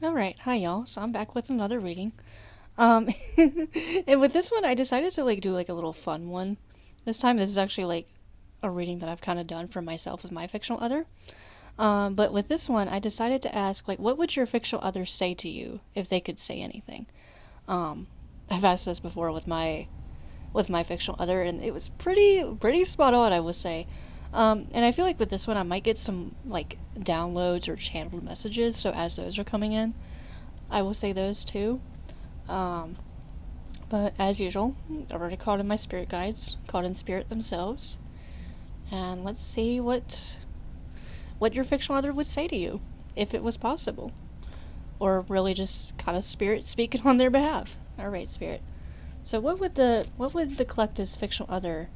Alright, hi y'all. So I'm back with another reading. And with this one I decided to do a little fun one. This time this is actually a reading that I've kind of done for myself with my fictional other. But with this one I decided to ask what would your fictional other say to you if they could say anything? Um, I've asked this before with my fictional other and it was pretty spot on, I would say. And I feel like with this one I might get some downloads or channeled messages, so as those are coming in, I will say those too. Um, but as usual, I already called in my spirit guides, called in spirit themselves, and let's see what your fictional other would say to you, if it was possible, or really just kind of spirit speaking on their behalf. All right, spirit. So what would the collective's fictional others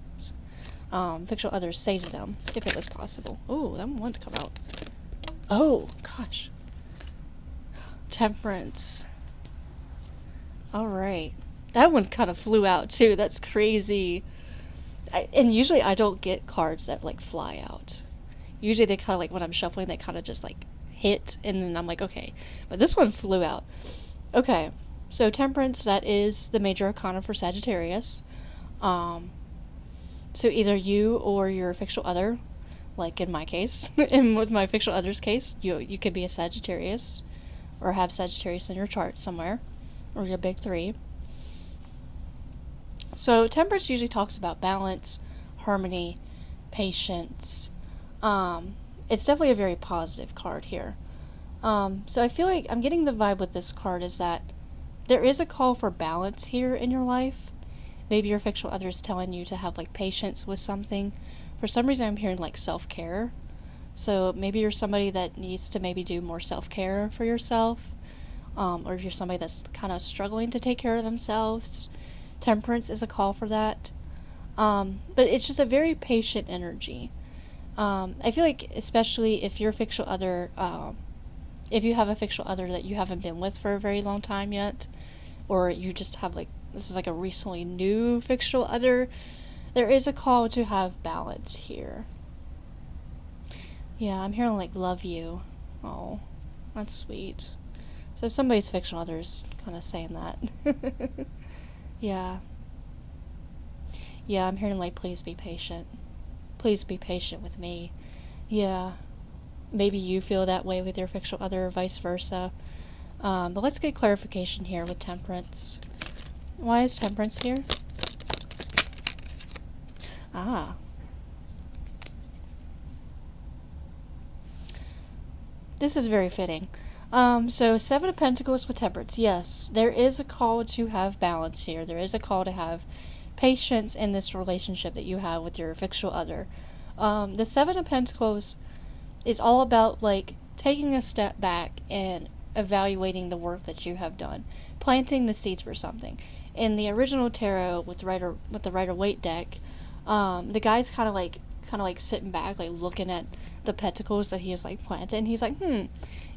say to them if it was possible? Oh, that one wanted to come out. Oh gosh, temperance. All right. That one kind of flew out too. That's crazy. And usually I don't get cards that fly out. Usually they kind of when I'm shuffling, they kind of just hit, and then I'm like, okay. But this one flew out. Okay. So temperance, that is the major arcana for Sagittarius. Um, so either you or your fictional other, like in my case, and with my fictional other's case, you could be a Sagittarius or have Sagittarius in your chart somewhere, or your big three. So temperance usually talks about balance, harmony, patience. It's definitely a very positive card here. So I feel like I'm getting the vibe with this card is that there is a call for balance here in your life. Maybe your fictional other is telling you to have patience with something. For some reason I'm hearing self-care. So maybe you're somebody that needs to maybe do more self-care for yourself. Or if you're somebody that's kind of struggling to take care of themselves, temperance is a call for that. But it's just a very patient energy. I feel like especially if your fictional other, if you have a fictional other that you haven't been with for a very long time yet, or you just have this is a recently new fictional other, there is a call to have balance here. Yeah, I'm hearing love you. Oh, that's sweet. So somebody's fictional other's kind of saying that. Yeah. Yeah, I'm hearing please be patient. Please be patient with me. Yeah. Maybe you feel that way with your fictional other or vice versa. But let's get clarification here with temperance. Why is temperance here? Ah. This is very fitting. So Seven of Pentacles with temperance. Yes, there is a call to have balance here. There is a call to have patience in this relationship that you have with your fictional other. The Seven of Pentacles is all about taking a step back and evaluating the work that you have done, planting the seeds for something. In the original tarot with the Rider-Waite deck, the guy's kind of sitting back, looking at the pentacles that he has planted, and he's like, am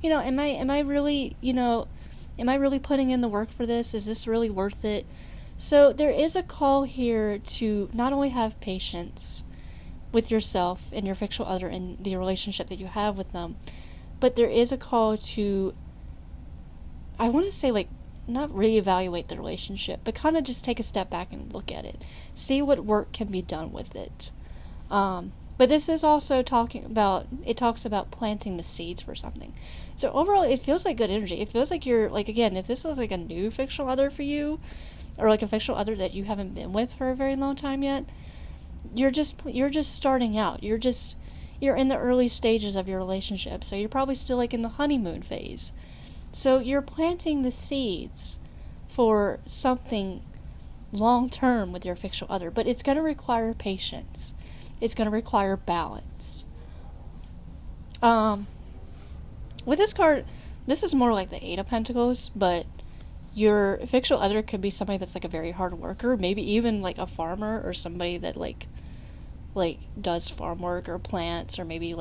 I really, am I really putting in the work for this? Is this really worth it? So there is a call here to not only have patience with yourself and your fictional other and the relationship that you have with them, but there is a call to, I want to say not reevaluate the relationship, but kind of just take a step back and look at it, see what work can be done with it. But this is also it talks about planting the seeds for something. So overall, it feels like good energy. It feels like you're, again, if this is a new fictional other for you, or a fictional other that you haven't been with for a very long time yet, you're just starting out. You're in the early stages of your relationship, so you're probably still in the honeymoon phase. So you're planting the seeds for something long term with your fictional other, but it's going to require patience. It's going to require balance. With this card, this is more like the Eight of Pentacles, but your fictional other could be somebody that's a very hard worker, maybe even a farmer, or somebody that does farm work or plants, or maybe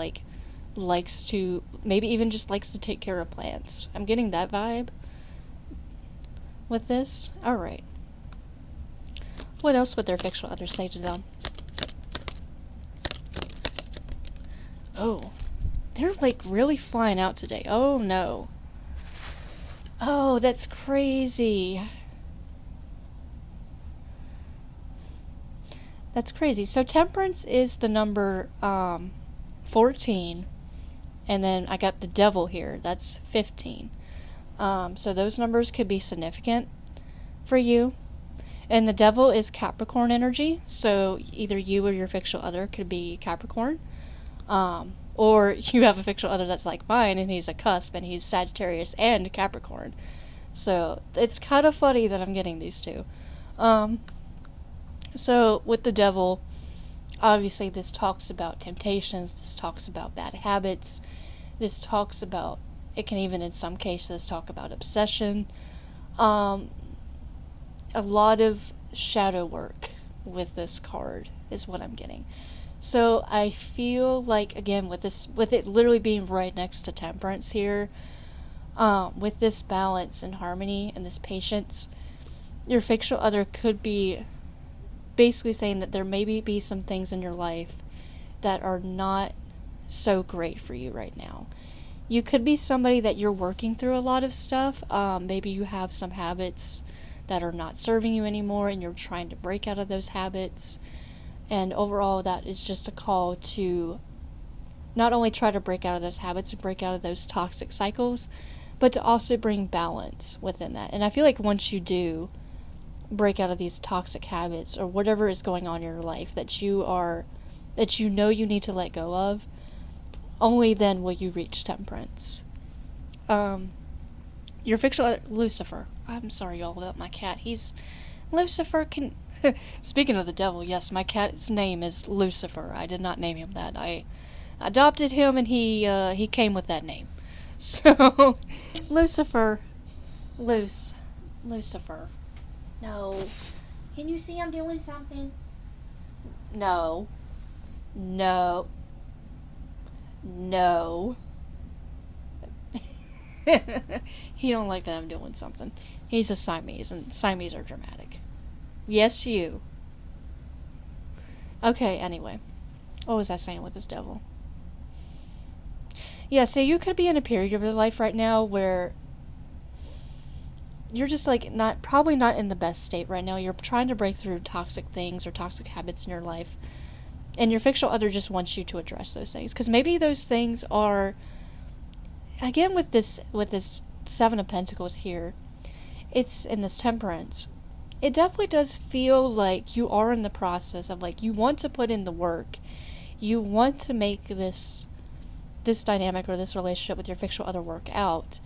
likes to, maybe even just likes to take care of plants. I'm getting that vibe with this. Alright. What else would their fictional other say to them? Oh, they're really flying out today. Oh no. Oh, that's crazy. That's crazy. So temperance is the number 14, and then I got the devil here. That's 15. So those numbers could be significant for you. And the devil is Capricorn energy, so either you or your fictional other could be Capricorn. Or you have a fictional other that's like mine, and he's a cusp, and he's Sagittarius and Capricorn. So it's kind of funny that I'm getting these two. So with the devil, obviously this talks about temptations, this talks about bad habits, this talks about, it can even in some cases talk about obsession. A lot of shadow work with this card is what I'm getting. So I feel like, again, with it literally being right next to temperance here, with this balance and harmony and this patience, your fictional other could be basically saying that there maybe be some things in your life that are not so great for you right now. You could be somebody that you're working through a lot of stuff. Maybe you have some habits that are not serving you anymore, and you're trying to break out of those habits. And overall, that is just a call to not only try to break out of those habits and break out of those toxic cycles, but to also bring balance within that. And I feel like once you do break out of these toxic habits or whatever is going on in your life that you know you need to let go of, only then will you reach temperance. Your fictional Lucifer. I'm sorry, y'all, about my cat. Lucifer can... Speaking of the devil, yes, my cat's name is Lucifer. I did not name him that. I adopted him, and he came with that name. So, Lucifer. Lucifer. No. Can you see I'm doing something? No. No. No. He don't like that I'm doing something. He's a Siamese, and Siamese are dramatic. Yes, you. Okay, anyway. What was I saying with this devil? Yeah, so you could be in a period of your life right now where you're just like probably not in the best state right now. You're trying to break through toxic things or toxic habits in your life. And your fictional other just wants you to address those things. Because maybe those things are, again, with this Seven of Pentacles here, it's in this temperance. It definitely does feel like you are in the process of, like, you want to put in the work. You want to make this dynamic or this relationship with your fictional other work out.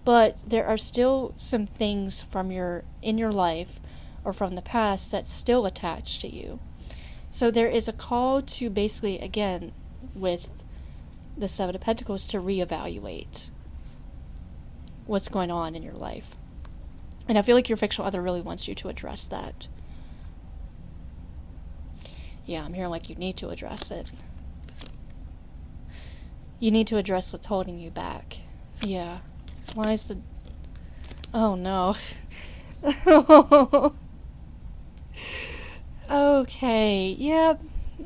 But there are still some things in your life or from the past that's still attached to you. So there is a call to basically, again, with the Seven of Pentacles, to reevaluate what's going on in your life. And I feel like your fictional other really wants you to address that. Yeah, I'm hearing like you need to address it. You need to address what's holding you back. Yeah. Why is the... Oh, no. Okay, yeah.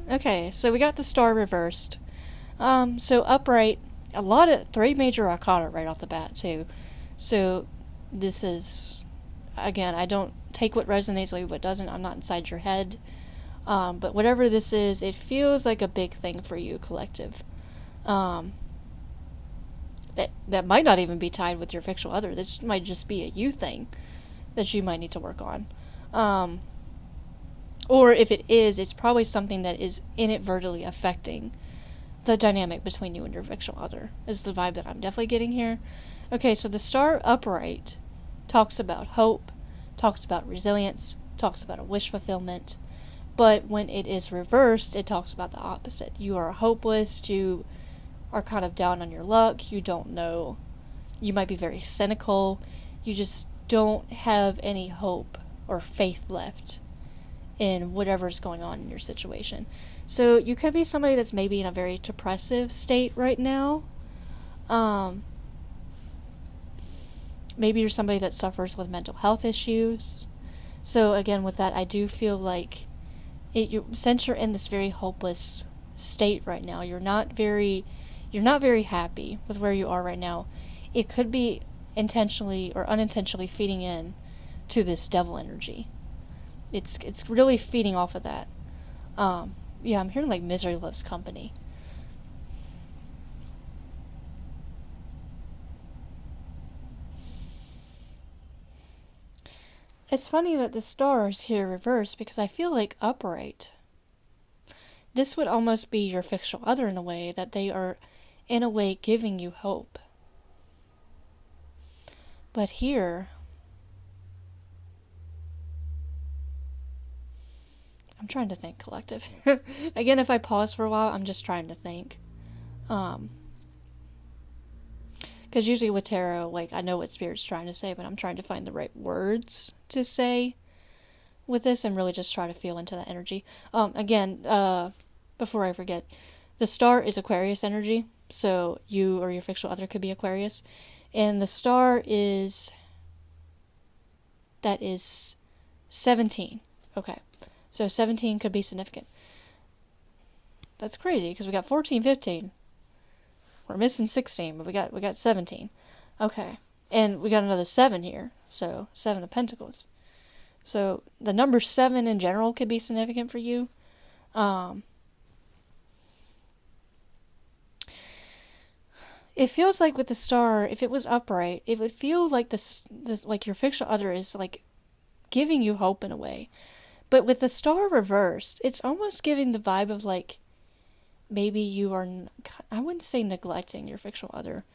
Okay, so we got the star reversed. So upright, a lot of 3 major arcana right off the bat, too. So this is, again, I don't take what resonates, leave what doesn't. I'm not inside your head. But whatever this is, it feels like a big thing for you, collective. That might not even be tied with your fictional other. This might just be a you thing that you might need to work on. Or if it is, it's probably something that is inadvertently affecting the dynamic between you and your fictional other, is the vibe that I'm definitely getting here. Okay, so the star upright talks about hope, talks about resilience, talks about a wish fulfillment. But when it is reversed, it talks about the opposite. You are hopeless, you are kind of down on your luck, you don't know. You might be very cynical, you just don't have any hope or faith left in whatever's going on in your situation. So you could be somebody that's maybe in a very depressive state right now. Maybe you're somebody that suffers with mental health issues. So again, with that, I do feel like since you're in this very hopeless state right now, you're not very happy with where you are right now. It could be intentionally or unintentionally feeding in to this devil energy. It's really feeding off of that. Yeah, I'm hearing like misery loves company. It's funny that the stars here reverse because I feel like upright. This would almost be your fictional other in a way, that they are in a way giving you hope. But here, I'm trying to think, collective. Again, if I pause for a while, I'm just trying to think. Because usually with tarot, like, I know what Spirit's trying to say, but I'm trying to find the right words to say with this and really just try to feel into that energy. Again, before I forget, the star is Aquarius energy, so you or your fictional other could be Aquarius. And the star that is 17. Okay. So 17 could be significant. That's crazy because we got 14, 15. We're missing 16, but we got 17. Okay. And we got another 7 here. So 7 of Pentacles. So the number 7 in general could be significant for you. It feels like with the star, if it was upright, it would feel like this like your fictional other is like giving you hope in a way. But with the star reversed, it's almost giving the vibe of like maybe you are, I wouldn't say neglecting your fictional other,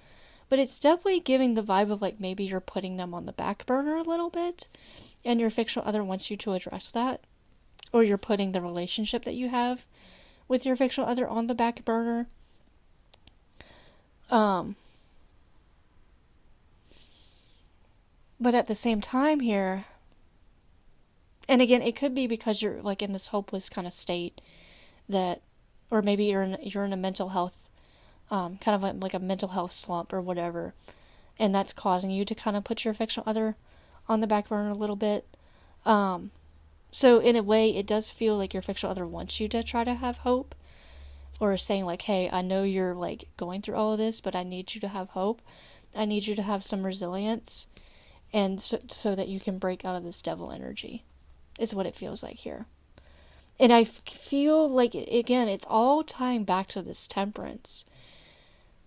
but it's definitely giving the vibe of like maybe you're putting them on the back burner a little bit, and your fictional other wants you to address that, or you're putting the relationship that you have with your fictional other on the back burner. But at the same time here, and again, it could be because you're like in this hopeless kind of state that, or maybe you're in a mental health, kind of like a mental health slump or whatever, and that's causing you to kind of put your fictional other on the back burner a little bit. So in a way, it does feel like your fictional other wants you to try to have hope, or saying like, hey, I know you're like going through all of this, but I need you to have hope. I need you to have some resilience, and so that you can break out of this devil energy. Is what it feels like here. And I feel like, again, it's all tying back to this temperance.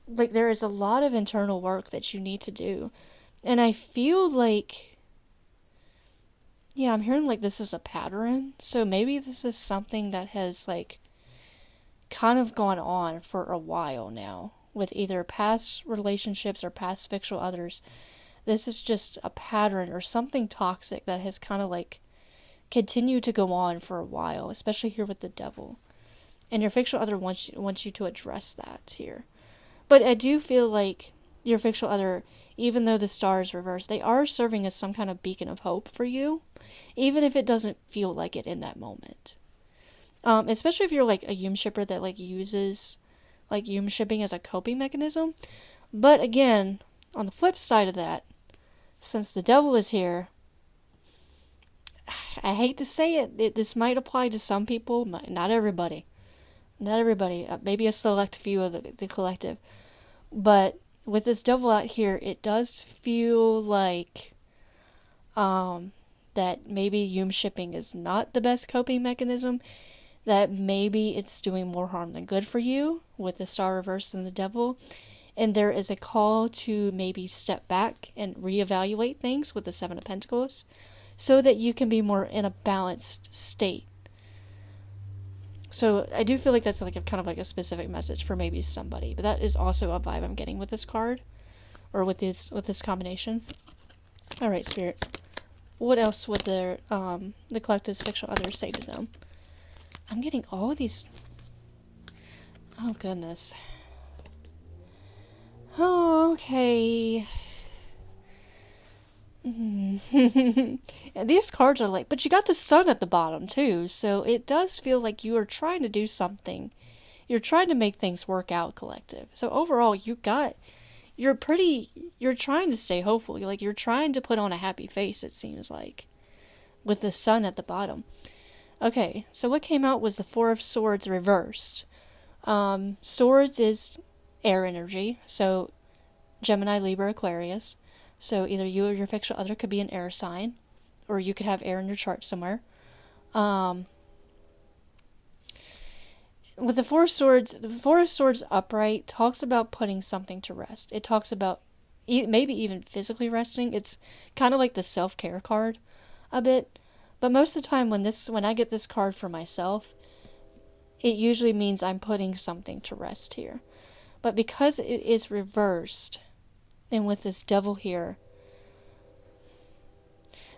Like, there is a lot of internal work that you need to do. And I feel like, yeah, I'm hearing like this is a pattern. So maybe this is something that has like kind of gone on for a while now with either past relationships or past fictional others. This is just a pattern or something toxic that has kind of like continue to go on for a while, especially here with the devil. And your fictional other wants you to address that here. But I do feel like your fictional other, even though the star is reversed, they are serving as some kind of beacon of hope for you, even if it doesn't feel like it in that moment. Especially if you're like a Yum shipper that like uses like Yum shipping as a coping mechanism. But again, on the flip side of that, since the devil is here, I hate to say it, this might apply to some people, not everybody. Not everybody. Maybe a select few of the collective. But with this devil out here, it does feel like that maybe Yum shipping is not the best coping mechanism. That maybe it's doing more harm than good for you with the star reversed and the devil. And there is a call to maybe step back and reevaluate things with the Seven of Pentacles, so that you can be more in a balanced state. So I do feel like that's like a kind of like a specific message for maybe somebody, but that is also a vibe I'm getting with this card, or with this combination. All right, Spirit. What else would the collective's fictional others say to them? I'm getting all of these. Oh goodness. Oh, okay. And these cards are like, but you got the sun at the bottom too, so it does feel like you are trying to do something. You're trying to make things work out, collective. So overall, you're trying to stay hopeful. You're trying to put on a happy face, it seems like, with the sun at the bottom. Okay, so what came out was the Four of Swords reversed. Swords is air energy, so Gemini, Libra, Aquarius. So either you or your fictional other could be an air sign, or you could have air in your chart somewhere. Um, with the Four of Swords upright talks about putting something to rest. It talks about maybe even physically resting. It's kind of like the self-care card a bit. But most of the time when I get this card for myself, it usually means I'm putting something to rest here. But because it is reversed, and with this devil here,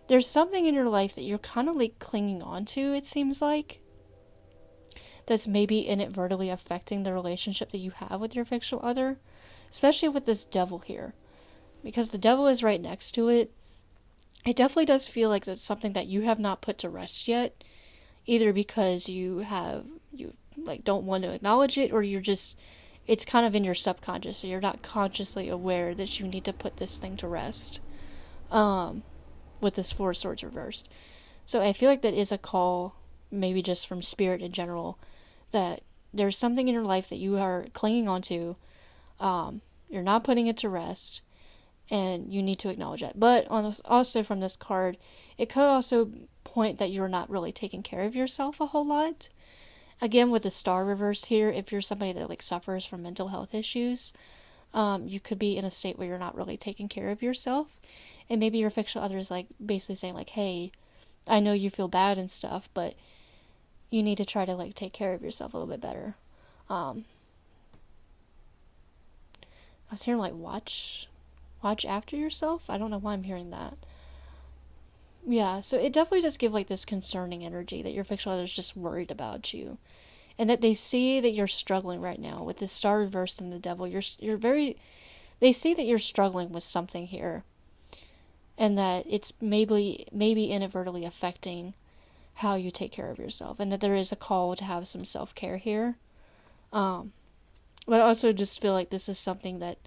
there's something in your life that you're kind of like clinging on to, it seems like, that's maybe inadvertently affecting the relationship that you have with your fictional other, especially with this devil here. Because the devil is right next to it, it definitely does feel like it's something that you have not put to rest yet, either because you like don't want to acknowledge it, or you're just, it's kind of in your subconscious, so you're not consciously aware that you need to put this thing to rest. With this Four of Swords reversed. So I feel like that is a call, maybe just from spirit in general, that there's something in your life that you are clinging onto. You're not putting it to rest, and you need to acknowledge it. But also from this card, it could also point that you're not really taking care of yourself a whole lot. Again, with the star reversed here, if you're somebody that like suffers from mental health issues, you could be in a state where you're not really taking care of yourself. And maybe your fictional other is like basically saying like, hey, I know you feel bad and stuff, but you need to try to like take care of yourself a little bit better. I was hearing like watch after yourself. I don't know why I'm hearing that. Yeah, so it definitely does give like this concerning energy that your fictional other is just worried about you, and that they see that you're struggling right now with this star reversed and the devil. You're very. They see that you're struggling with something here, and that it's maybe inadvertently affecting how you take care of yourself, and that there is a call to have some self-care here. But I also just feel like this is something that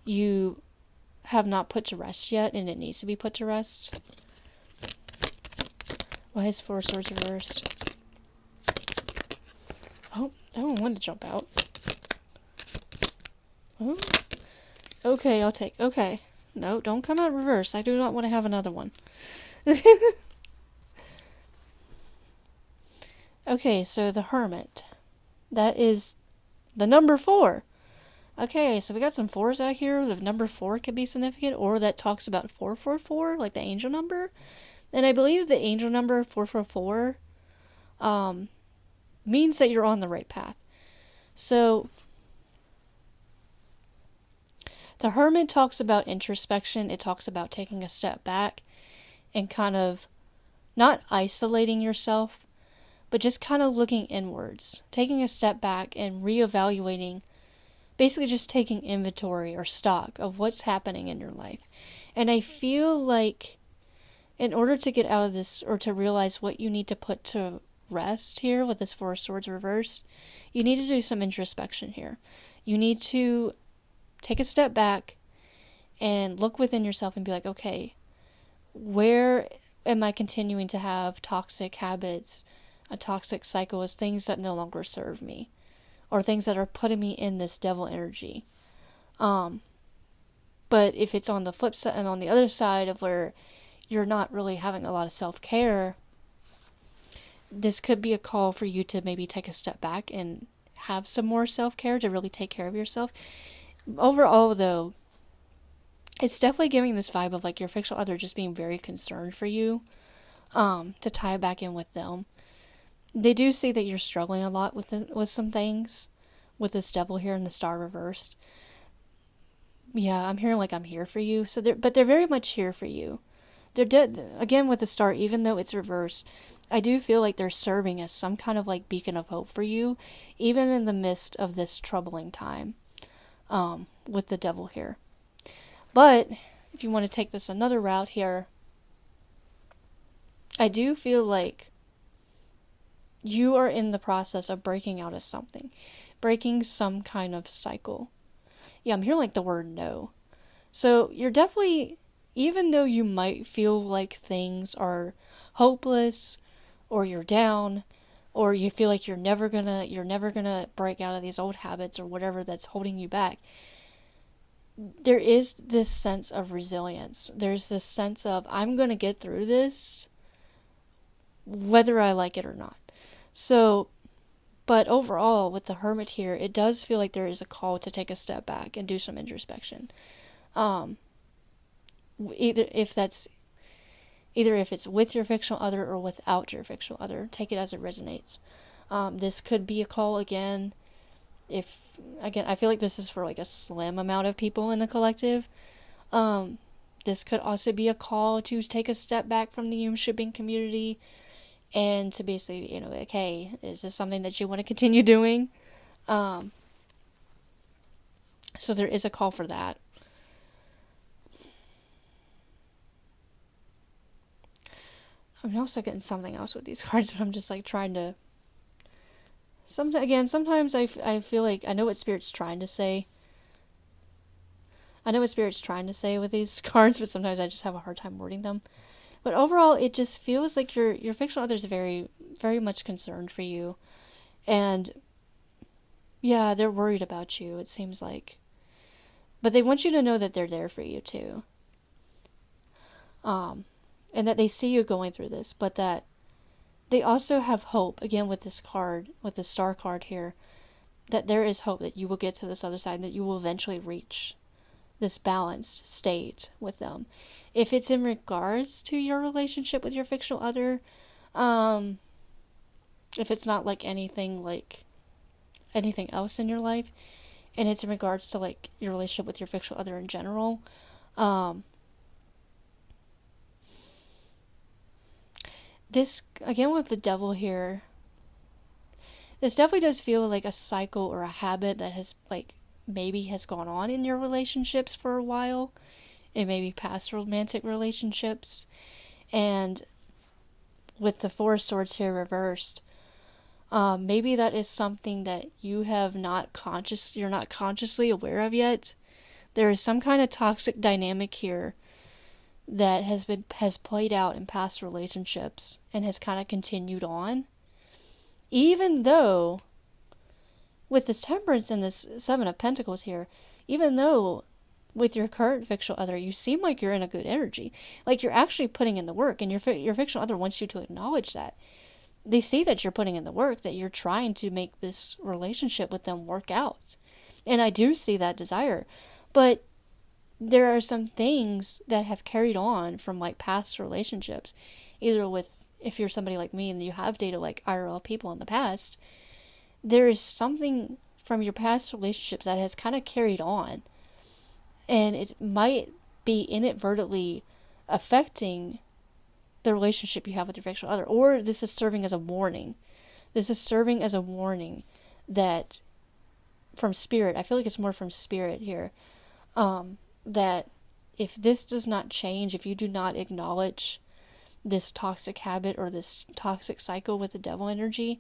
you have not put to rest yet, and it needs to be put to rest. Why is Four Swords reversed? Oh, I don't want to jump out. Oh. Okay, I'll take. Okay. No, don't come out reverse. I do not want to have another one. Okay, so the Hermit. That is the number 4. Okay, so we got some 4s out here. The number 4 could be significant, or that talks about 444, like the angel number. And I believe the angel number 444 means that you're on the right path. So the Hermit talks about introspection. It talks about taking a step back and kind of not isolating yourself, but just kind of looking inwards, taking a step back and reevaluating, basically just taking inventory or stock of what's happening in your life. And I feel like in order to get out of this, or to realize what you need to put to rest here with this Four of Swords reversed, you need to do some introspection here. You need to take a step back and look within yourself and be like, okay, where am I continuing to have toxic habits, a toxic cycle, as things that no longer serve me, or things that are putting me in this devil energy. But if it's on the flip side and on the other side of where you're not really having a lot of self-care, this could be a call for you to maybe take a step back and have some more self-care to really take care of yourself. Overall, though, it's definitely giving this vibe of like your fictional other just being very concerned for you, to tie it back in with them. They do see that you're struggling a lot with some things, with this devil here and the star reversed. Yeah, I'm hearing like I'm here for you. So they're very much here for you. They're dead again with the star, even though it's reversed. I do feel like they're serving as some kind of like beacon of hope for you, even in the midst of this troubling time, with the devil here. But if you want to take this another route here, I do feel like you are in the process of breaking out of something, breaking some kind of cycle. Yeah, I'm hearing like the word no. So you're definitely, even though you might feel like things are hopeless, or you're down, or you feel like you're never gonna break out of these old habits or whatever that's holding you back, there is this sense of resilience. There's this sense of, I'm going to get through this whether I like it or not. So, but overall, with the Hermit here, it does feel like there is a call to take a step back and do some introspection. Um, either if that's either if it's with your fictional other or without your fictional other, take it as it resonates. This could be a call again. If again, I feel like this is for like a slim amount of people in the collective. Um, this could also be a call to take a step back from the shipping community and to basically, like, hey, is this something that you want to continue doing? Um, so there is a call for that. I'm also getting something else with these cards, but I'm just like trying to. Sometimes I feel like I know what Spirit's trying to say. I know what Spirit's trying to say with these cards, but sometimes I just have a hard time wording them. But overall, it just feels like your fictional other is very, very much concerned for you, and yeah, they're worried about you. It seems like, but they want you to know that they're there for you too. And that they see you going through this, but that they also have hope. Again, with this card, with the star card here, that there is hope that you will get to this other side, and that you will eventually reach this balanced state with them. If it's in regards to your relationship with your fictional other, if it's not like anything else in your life, and it's in regards to like your relationship with your fictional other in general, this again with the devil here, this definitely does feel like a cycle or a habit that has like maybe has gone on in your relationships for a while, and maybe past romantic relationships. And with the Four of Swords here reversed, maybe that is something that you're not consciously aware of yet. There is some kind of toxic dynamic here that has played out in past relationships and has kind of continued on, even though with this Temperance and this Seven of Pentacles here, even though with your current fictional other you seem like you're in a good energy, like you're actually putting in the work, and your fictional other wants you to acknowledge that. They see that you're putting in the work, that you're trying to make this relationship with them work out, and I do see that desire. But there are some things that have carried on from like past relationships, either with, if you're somebody like me and you have dated like IRL people in the past, there is something from your past relationships that has kind of carried on, and it might be inadvertently affecting the relationship you have with your fictional other, or this is serving as a warning. This is serving as a warning that from Spirit, I feel like it's more from Spirit here, that if this does not change, if you do not acknowledge this toxic habit or this toxic cycle with the devil energy,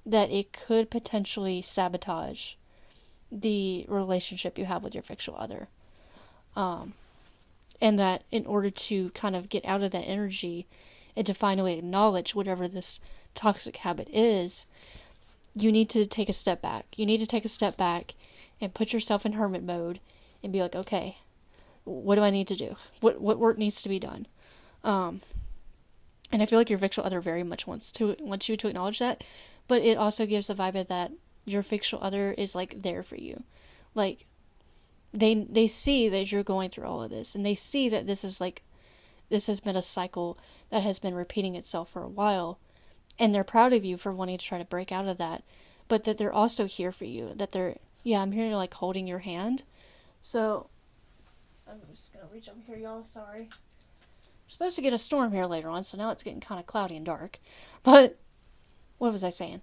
that it could potentially sabotage the relationship you have with your fictional other. And that in order to kind of get out of that energy and to finally acknowledge whatever this toxic habit is, you need to take a step back. You need to take a step back and put yourself in hermit mode and be like, okay, what do I need to do? What work needs to be done? And I feel like your fictional other very much wants you to acknowledge that, but it also gives the vibe of that your fictional other is like there for you. Like they see that you're going through all of this, and they see that this has been a cycle that has been repeating itself for a while, and they're proud of you for wanting to try to break out of that, but that they're also here for you, that I'm here like holding your hand. So I'm just gonna reach over here, y'all. Sorry. We're supposed to get a storm here later on, so now it's getting kind of cloudy and dark. But what was I saying?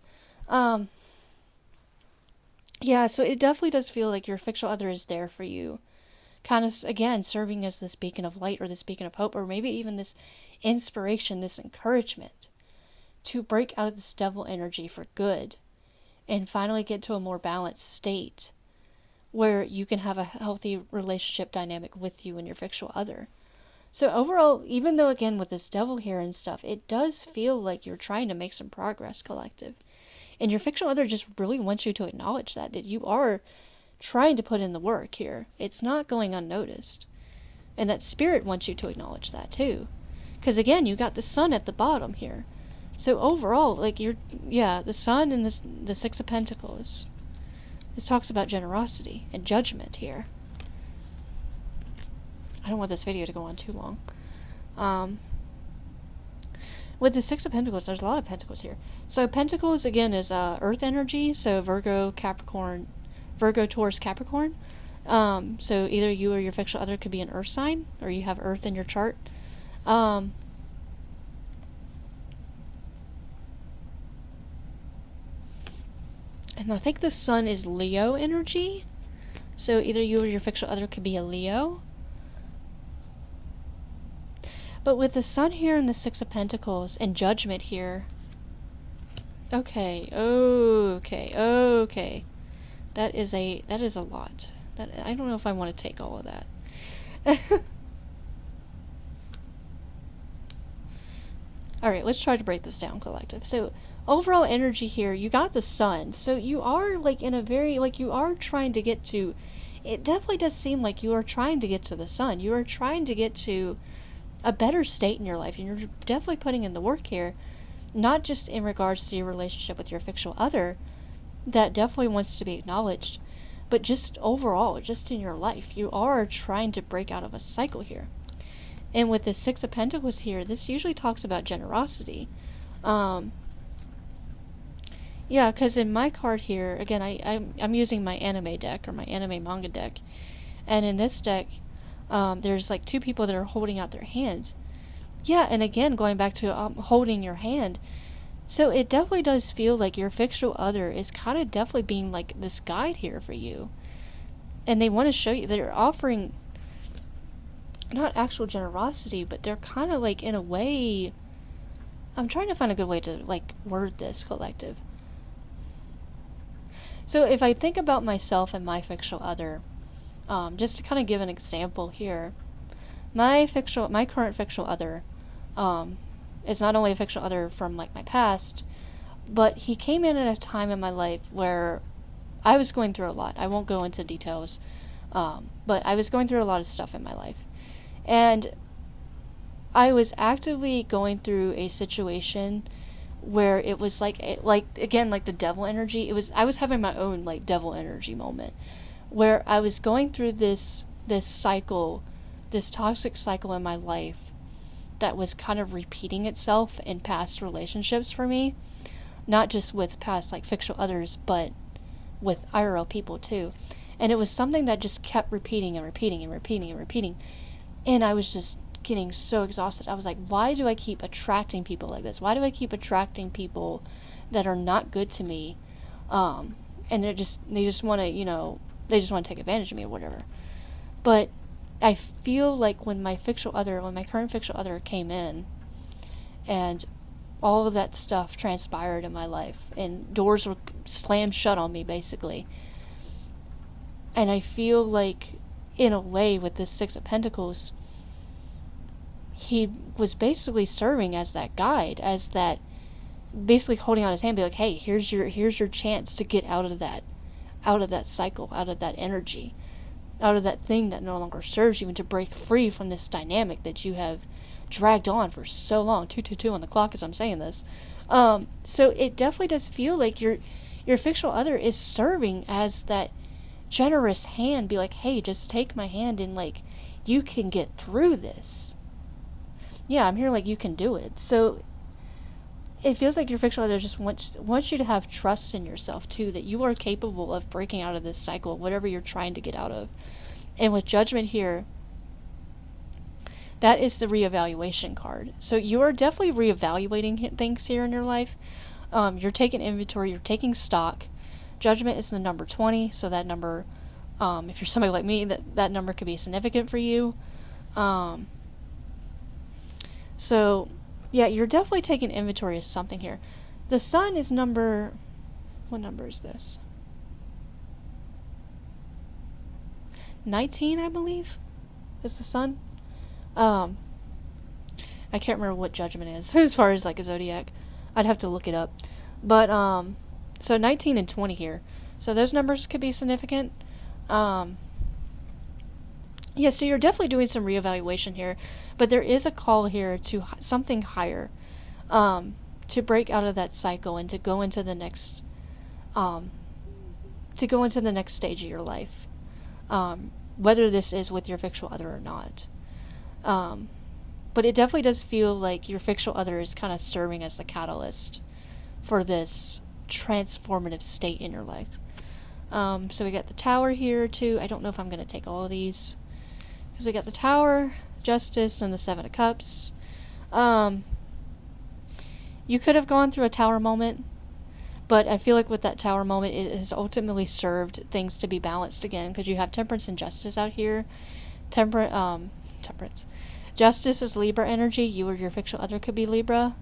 Yeah, so it definitely does feel like your fictional other is there for you. Kind of, again, serving as this beacon of light or this beacon of hope, or maybe even this inspiration, this encouragement to break out of this devil energy for good and finally get to a more balanced state where you can have a healthy relationship dynamic with you and your fictional other. So overall, even though again with this devil here and stuff, it does feel like you're trying to make some progress, collective. And your fictional other just really wants you to acknowledge that you are trying to put in the work here. It's not going unnoticed. And that spirit wants you to acknowledge that too. Because again, you got the sun at the bottom here. So overall, like the sun and the Six of Pentacles. This talks about generosity and judgment here. I don't want this video to go on too long. With the Six of Pentacles, there's a lot of Pentacles here. So Pentacles, again, is Earth energy. So Virgo, Taurus, Capricorn. So either you or your fictional other could be an Earth sign, or you have Earth in your chart. And I think the sun is Leo energy. So either you or your fictional other could be a Leo. But with the sun here and the Six of Pentacles and judgment here. Okay. That is a lot. I don't know if I want to take all of that. Alright, let's try to break this down, collective. So, overall energy here, you got the sun. So you are, like, in a very, like, you are trying to get to, it definitely does seem like you are trying to get to the sun. You are trying to get to a better state in your life, and you're definitely putting in the work here, not just in regards to your relationship with your fictional other, that definitely wants to be acknowledged, but just overall, just in your life, you are trying to break out of a cycle here. And with the Six of Pentacles here, this usually talks about generosity. Yeah, because in my card here, again, I'm using my anime deck, or my anime manga deck, and in this deck, there's like two people that are holding out their hands. Yeah, and again, going back to holding your hand, so it definitely does feel like your fictional other is kind of definitely being like this guide here for you. And they want to show you, they're offering not actual generosity, but they're kind of like, in a way, I'm trying to find a good way to like word this, collective. So if I think about myself and my fictional other, just to kind of give an example here, my current fictional other, is not only a fictional other from like my past, but he came in at a time in my life where I was going through a lot. I won't go into details, but I was going through a lot of stuff in my life, and I was actively going through a situation where it was like again, like the devil energy. I was having my own like devil energy moment, where I was going through this cycle, this toxic cycle in my life that was kind of repeating itself in past relationships for me, not just with past like fictional others, but with IRL people too. And it was something that just kept repeating and repeating and repeating and repeating, and I was just getting so exhausted. I was like, why do I keep attracting people like this? Why do I keep attracting people that are not good to me? And they just want to, they just want to take advantage of me or whatever. But I feel like when my current fictional other came in, and all of that stuff transpired in my life, and doors were slammed shut on me, basically. And I feel like, in a way, with this Six of Pentacles, he was basically serving as that guide, as that, basically holding out his hand, be like, hey, here's your chance to get out of that cycle, out of that energy, out of that thing that no longer serves you, and to break free from this dynamic that you have dragged on for so long. 222 on the clock as I'm saying this. So it definitely does feel like your fictional other is serving as that generous hand, be like, hey, just take my hand and like, you can get through this. Yeah, I'm here, like, you can do it. So it feels like your fictional other just wants you to have trust in yourself too, that you are capable of breaking out of this cycle, whatever you're trying to get out of. And with judgment here, that is the reevaluation card. So you are definitely reevaluating things here in your life. You're taking inventory, you're taking stock. Judgment is the number 20, so that number, if you're somebody like me, that number could be significant for you. So yeah, you're definitely taking inventory of something here. The sun is what number is this? 19, I believe, is the sun. I can't remember what judgment is as far as like a zodiac. I'd have to look it up. But so 19 and 20 here. So those numbers could be significant. Um, yeah, so you're definitely doing some reevaluation here, but there is a call here to something higher, um, to break out of that cycle and um, to go into the next stage of your life, whether this is with your fictional other or not. Um, but it definitely does feel like your fictional other is kind of serving as the catalyst for this transformative state in your life. So we got the Tower here too. I don't know if I'm going to take all of these, because we got the Tower, Justice, and the Seven of Cups. You could have gone through a Tower moment, but I feel like with that Tower moment, it has ultimately served things to be balanced again, because you have Temperance and Justice out here. Temperance. Justice is Libra energy. You or your fictional other could be Libra.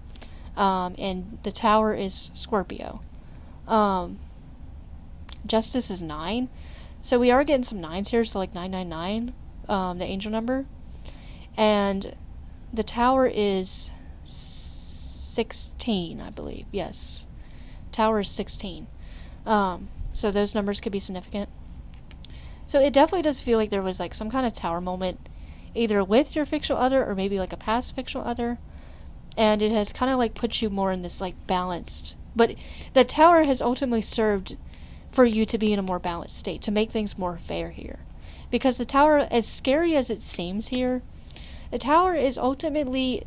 And the Tower is Scorpio. Justice is 9. So we are getting some 9s here, so like 999, the angel number. And the Tower is 16, I believe. Yes. Tower is 16. So those numbers could be significant. So it definitely does feel like there was like some kind of Tower moment, either with your fictional other or maybe like a past fictional other. And it has kind of like put you more in this like balanced. But the Tower has ultimately served for you to be in a more balanced state, to make things more fair here. Because the Tower, as scary as it seems here, the Tower is ultimately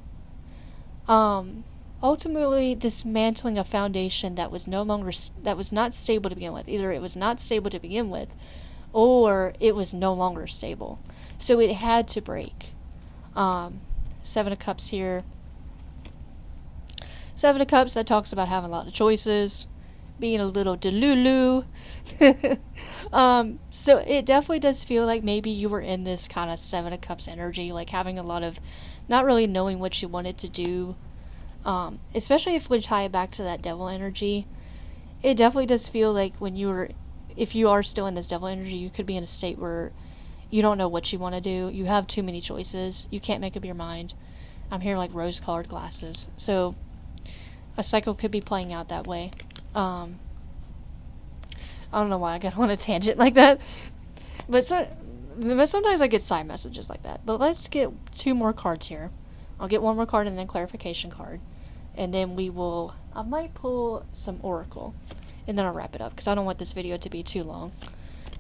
dismantling a foundation that was not stable to begin with. Either it was not stable to begin with, or it was no longer stable. So it had to break. Seven of Cups here. Seven of Cups, that talks about having a lot of choices, being a little delulu. So it definitely does feel like maybe you were in this kind of Seven of Cups energy, like having a lot of not really knowing what you wanted to do. Especially if we tie it back to that devil energy, it definitely does feel like if you are still in this devil energy, you could be in a state where you don't know what you want to do. You have too many choices. You can't make up your mind. I'm hearing like rose-colored glasses. So a cycle could be playing out that way. I don't know why I got on a tangent like that. But sometimes I get side messages like that. But let's get 2 more cards here. I'll get 1 more card and then clarification card. And then I might pull some Oracle. And then I'll wrap it up, because I don't want this video to be too long.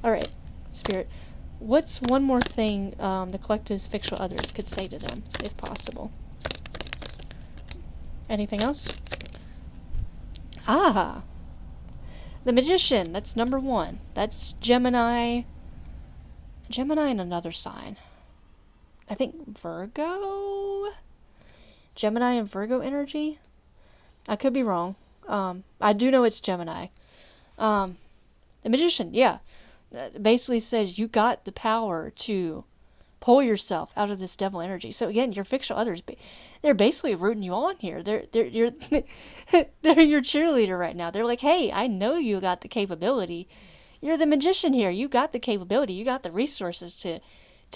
Alright, Spirit. What's one more thing the collective's fictional others could say to them, if possible? Anything else? Ah! The Magician. That's number 1. That's Gemini. Gemini and another sign. I think Virgo? Gemini and Virgo energy? I could be wrong. I do know it's Gemini. The Magician, yeah. Basically says you got the power to pull yourself out of this devil energy. So again, your fictional others, they're basically rooting you on here. They're your cheerleader right now. They're like, hey, I know you got the capability. You're the Magician here. You got the capability. You got the resources to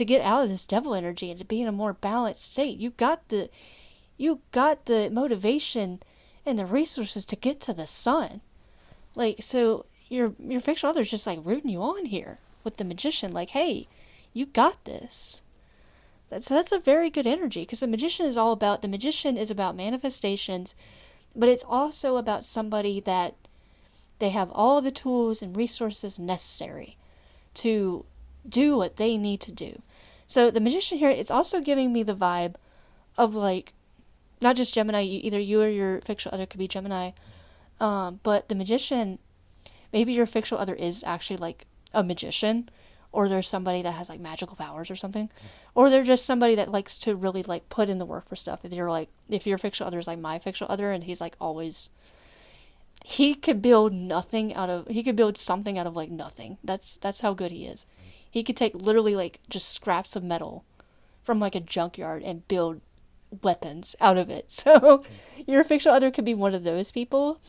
get out of this devil energy and to be in a more balanced state. You got the motivation and the resources to get to the sun. Like, so your fictional other's just like rooting you on here with the Magician. Like, hey, you got this. That's a very good energy, because the Magician is about manifestations, but it's also about somebody that they have all the tools and resources necessary to do what they need to do. So the Magician here, it's also giving me the vibe of like, not just Gemini, either you or your fictional other could be Gemini, but the Magician, maybe your fictional other is actually like a magician, or there's somebody that has like magical powers or something, or they're just somebody that likes to really like put in the work for stuff. If your fictional other is like my fictional other, and he's like always, he could build something out of like nothing. That's how good he is. He could take literally like just scraps of metal from like a junkyard and build weapons out of it. So your fictional other could be one of those people,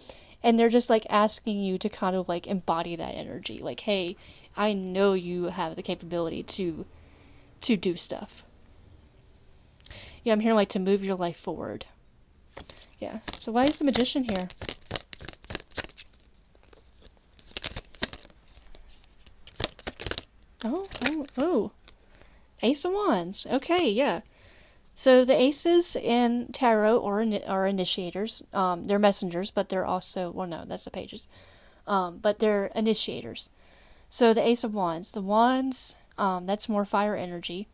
and they're just like asking you to kind of like embody that energy. Like, hey, I know you have the capability to do stuff. Yeah, I'm here like to move your life forward. Yeah. So why is the Magician here? Oh, Ace of Wands. Okay, yeah. So the aces in tarot are initiators. They're messengers, but they're also, well, no, that's the pages. But they're initiators. So the Ace of Wands. The Wands, that's more fire energy.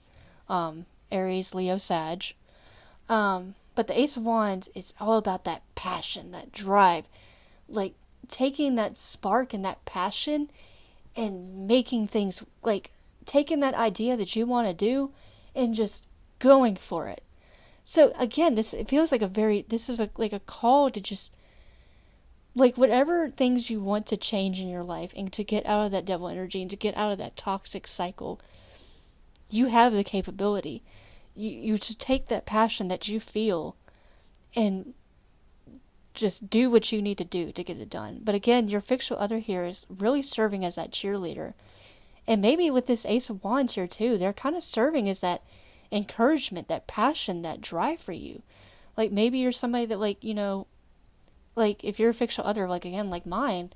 Aries, Leo, Sag. But the Ace of Wands is all about that passion, that drive. Like, taking that spark and that passion and making things, like, taking that idea that you want to do and just going for it. So again, this, it feels like this is like a call to just, like, whatever things you want to change in your life and to get out of that devil energy and to get out of that toxic cycle, you have the capability. You to take that passion that you feel and just do what you need to do to get it done. But again, your fictional other here is really serving as that cheerleader. And maybe with this Ace of Wands here too, they're kind of serving as that encouragement, that passion, that drive for you. Like, maybe you're somebody that, like, like, if you're a fictional other, like, again, like mine,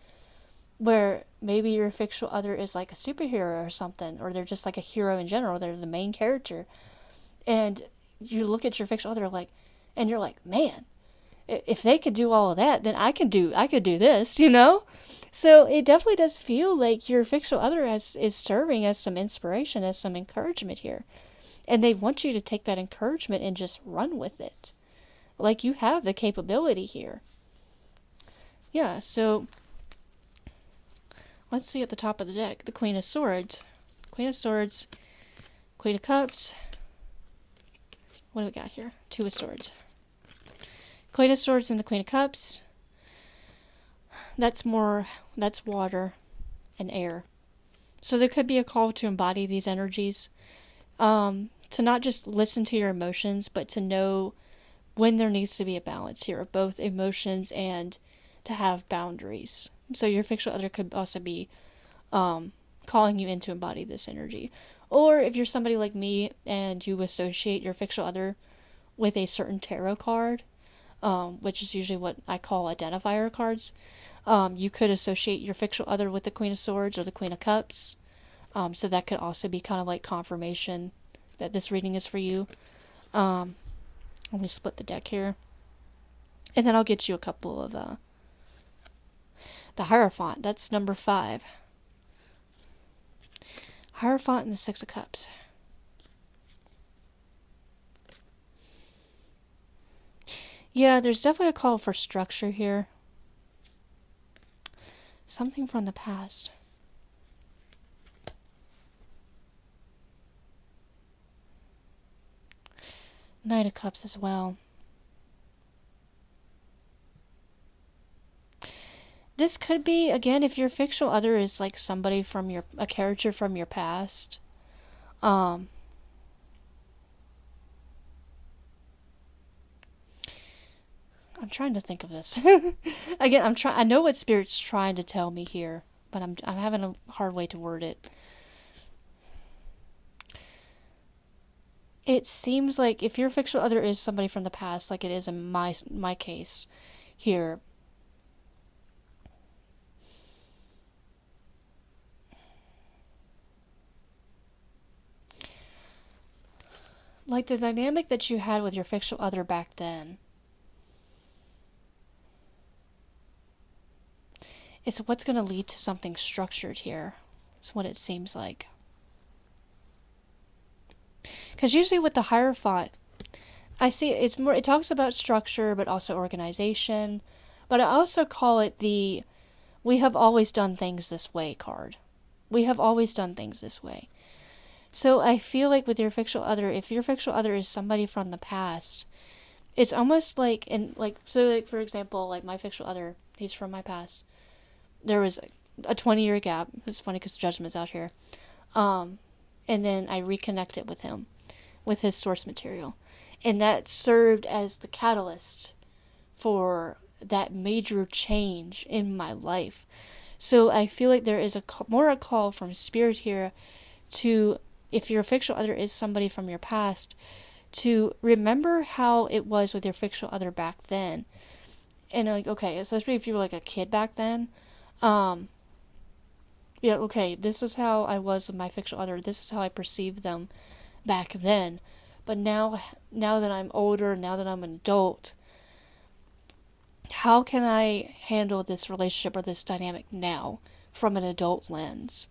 where maybe your fictional other is like a superhero or something, or they're just like a hero in general, they're the main character. And you look at your fictional other, like, and you're like, man, if they could do all of that, then I could do this, So it definitely does feel like your fictional other is serving as some inspiration, as some encouragement here. And they want you to take that encouragement and just run with it. Like, you have the capability here. Yeah, so let's see at the top of the deck. The Queen of Swords. Queen of Swords. Queen of Cups. What do we got here? Two of Swords. Queen of Swords and the Queen of Cups. That's water and air. So there could be a call to embody these energies. To not just listen to your emotions, but to know when there needs to be a balance here of both emotions and to have boundaries. So your fictional other could also be calling you in to embody this energy. Or if you're somebody like me and you associate your fictional other with a certain tarot card, which is usually what I call identifier cards, you could associate your fictional other with the Queen of Swords or the Queen of Cups. So that could also be kind of like confirmation that this reading is for you. Let me split the deck here. And then I'll get you a couple of the Hierophant. That's number 5. Hierophant and the 6 of Cups. Yeah, there's definitely a call for structure here. Something from the past. Knight of Cups as well. This could be, again, if your fictional other is like somebody from a character from your past. I'm trying to think of this. Again, I know what Spirit's trying to tell me here, but I'm having a hard way to word it. It seems like if your fictional other is somebody from the past, like it is in my case here, like the dynamic that you had with your fictional other back then, is what's going to lead to something structured here. It's what it seems like. Because usually with the Hierophant, I see it talks about structure, but also organization. But I also call it the "we have always done things this way" card. We have always done things this way. So I feel like with your fictional other, if your fictional other is somebody from the past, it's almost like, for example, like my fictional other, he's from my past. There was a 20-year gap. It's funny because Judgment's out here. And then I reconnected with him, with his source material. And that served as the catalyst for that major change in my life. So I feel like there is a call from Spirit here to, if your fictional other is somebody from your past, to remember how it was with your fictional other back then. And like, okay, especially if you were like a kid back then, Yeah, okay, this is how I was with my fictional other. This is how I perceived them back then. But now that I'm older, now that I'm an adult, how can I handle this relationship or this dynamic now from an adult lens?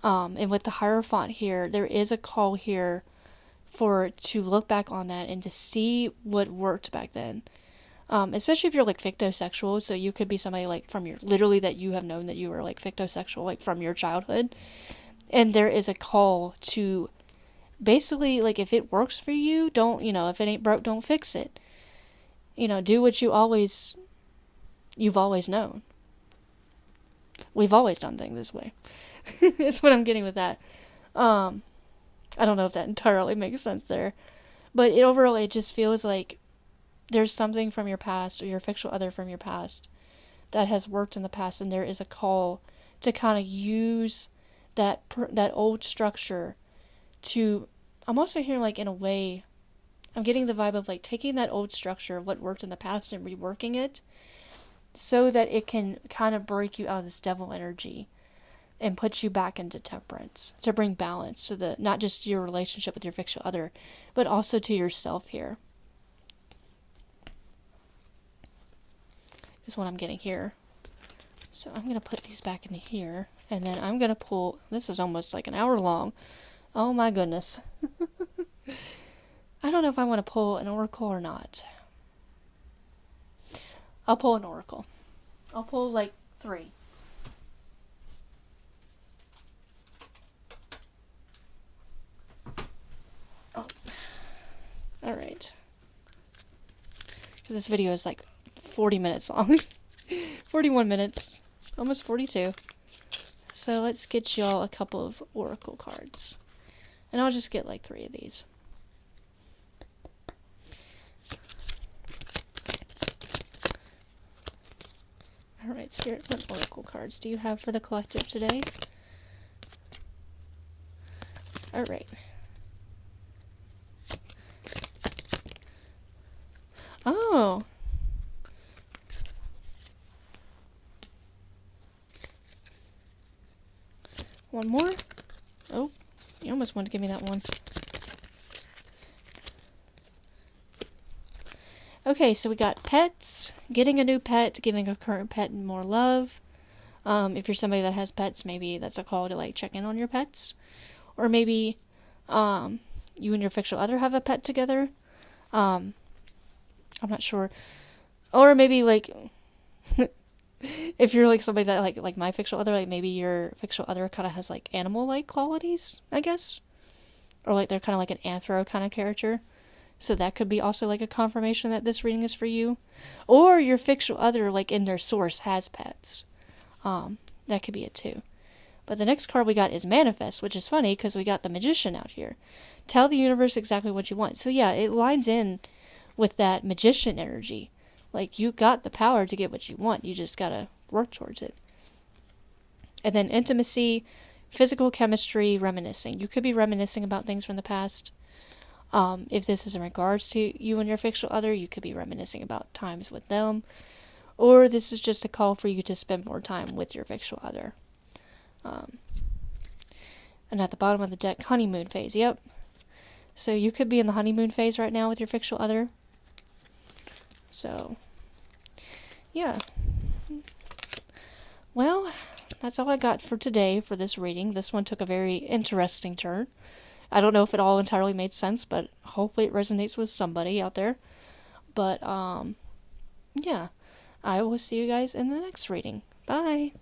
And with the Hierophant here, there is a call here for to look back on that and to see what worked back then. Especially if you're like fictosexual, so you could be somebody like from your literally that you have known that you were like fictosexual like from your childhood, and there is a call to basically like if it works for you, don't if it ain't broke, don't fix it. Do what you've always known. We've always done things this way. That's what I'm getting with that. Um, I don't know if that entirely makes sense there, but overall it just feels like there's something from your past or your fictional other from your past that has worked in the past, and there is a call to kind of use that old structure to. I'm also hearing like in a way, I'm getting the vibe of like taking that old structure of what worked in the past and reworking it so that it can kind of break you out of this devil energy and put you back into temperance to bring balance to the not just your relationship with your fictional other, but also to yourself here. Is what I'm getting here. So I'm going to put these back in here, and then I'm going to pull. This is almost like an hour long. Oh my goodness. I don't know if I want to pull an oracle or not. I'll pull an oracle. I'll pull like 3. Oh. Alright. Because this video is like 40 minutes long. 41 minutes. Almost 42. So let's get y'all a couple of oracle cards. And I'll just get like 3 of these. Alright, Spirit, what oracle cards do you have for the collective today? Alright. Oh! One more? Oh, you almost wanted to give me that one. Okay, so we got pets, getting a new pet, giving a current pet more love. If you're somebody that has pets, maybe that's a call to like check in on your pets. Or maybe you and your fictional other have a pet together. I'm not sure. Or maybe like if you're like somebody that like my fictional other, like maybe your fictional other kind of has like animal like qualities, I guess. Or like they're kind of like an anthro kind of character. So that could be also like a confirmation that this reading is for you. Or your fictional other, like in their source, has pets. That could be it too. But the next card we got is Manifest, which is funny because we got the Magician out here. Tell the universe exactly what you want. So yeah, it lines in with that Magician energy. Like you got the power to get what you want. You just gotta work towards it. And then Intimacy, physical chemistry, reminiscing. You could be reminiscing about things from the past. If this is in regards to you and your fictional other, you could be reminiscing about times with them. Or this is just a call for you to spend more time with your fictional other. And at the bottom of the deck, honeymoon phase. Yep. So you could be in the honeymoon phase right now with your fictional other. So, yeah. Well, that's all I got for today for this reading. This one took a very interesting turn. I don't know if it all entirely made sense, but hopefully it resonates with somebody out there. But, yeah. I will see you guys in the next reading. Bye!